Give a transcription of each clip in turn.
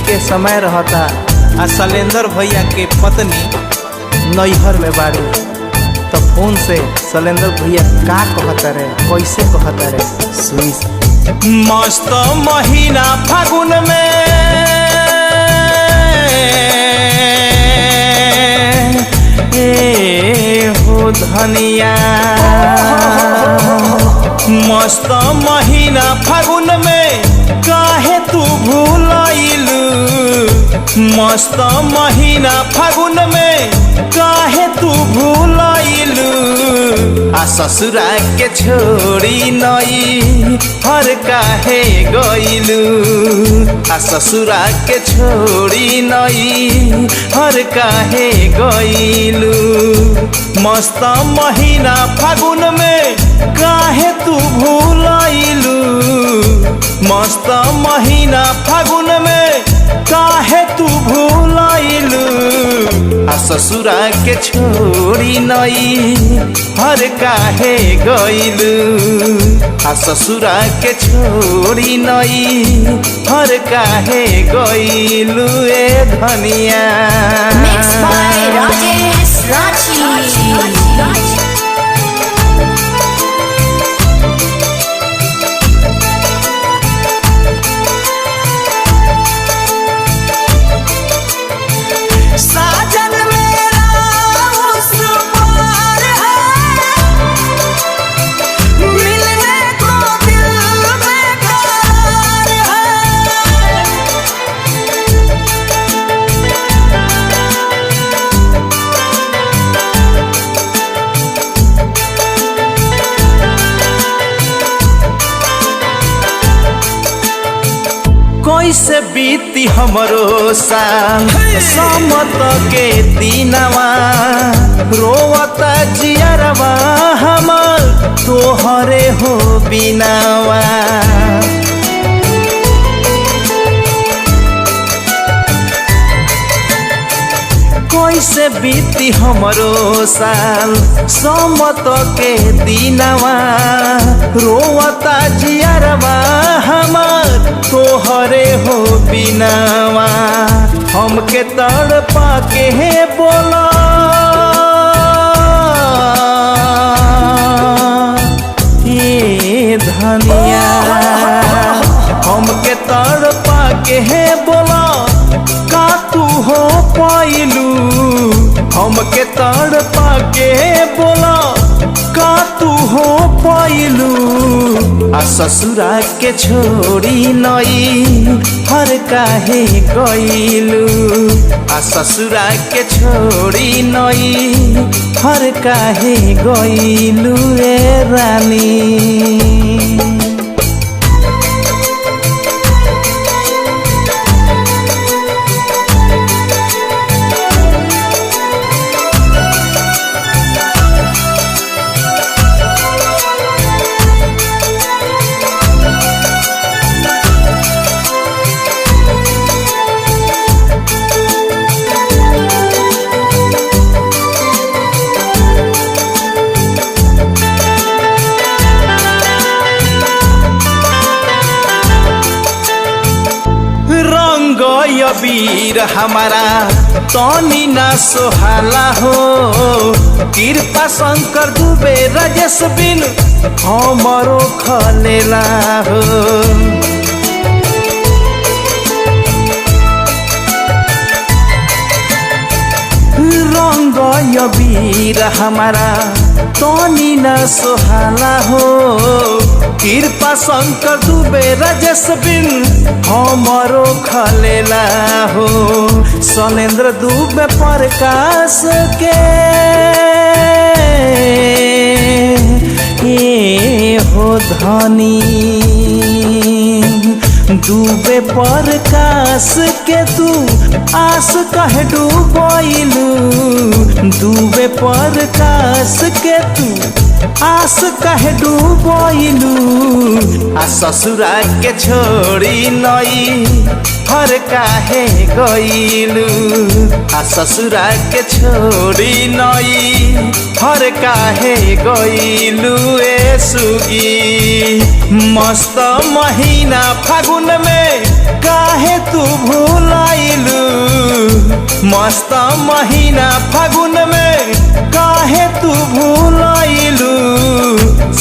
के समय रहता आ शैलेंद्र भैया के पत्नी नैहर में बाड़ी, तो फोन से शैलेंद्र भैया का कहता रे, कैसे कहता रे सुनी। मस्त महीना फागुन में हो धनिया, मस्त महीना फागुन में काहे तू भूलाइलू, मस्त महीना फागुन में काहे तू भूलाइलू, आ ससुरा के छोड़ी नई हर काहे गइलू, आ ससुरा के छोड़ी नई हर काहे गइलू, मस्त महीना फागुन में काहे तू भूलाइलू, मस्त महीना फागुन में काहे तू भूलाइलू, आ ससुरा के छोड़ी नई हर काहे गइलू, आ ससुरा के छोड़ी नई हर काहे गइलू ए धनिया। Mixed by Rajesh Rachi. साजन मेरा उस पार है, मिलने को दिल बेकरार है। कैसे बीती हमरो साल समत के दिनवा, रोवता जियरवा हमर तोहरे हो बिनावा, कैसे बीती हमरो साल समत के दिनवा, रोवता जियरवा हमर तोहरे हो बिनावा, हमके तड़पा के बोला ये धनिया, हमके तड़पा के बोला का तू हो पाइलू, हमके तड़पा के बोला का तू हो पाइलू, आ ससुरा के छोड़ी नई हर काहे गइलू, आ ससुरा के छोड़ी नई हर काहे गइलू ए रानी। वीर हमारा तनी ना सोहाला हो, कृपा शंकर दुबे राजेश बिन हमरो खलेला हो, रंग वीर हमारा तनी ना सोहाला हो, कृपा शंकर दुबे राजेश बिन हमरो खलेला हो, शैलेंद्र दुबे प्रकाश के हो धनी, डूबे प्रकाश के तू आस कहे डूबैलू, डूबे प्रकाश के तू आस कहे डूबैलू आ ससुरा के छोड़ी नई हर काहे गईलू आ ससुरा के छोड़ी नई हर काहे गईलू ए सुगी मस्त महीना फागुन में काहे तू भूलाइलू मस्त महीना फागुन में काहे तू भूलाइलू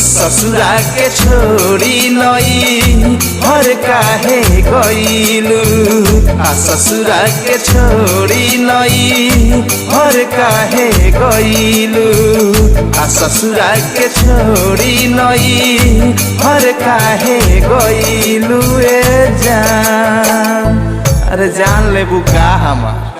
ससुरा के छोड़ी नई हर काहे गईलू आ ससुरा के छोड़ी नई हर काहे गईलू आ ससुरा के छोड़ी नई हर काहे गईलू ए जान अरे जान ले बुका हमार।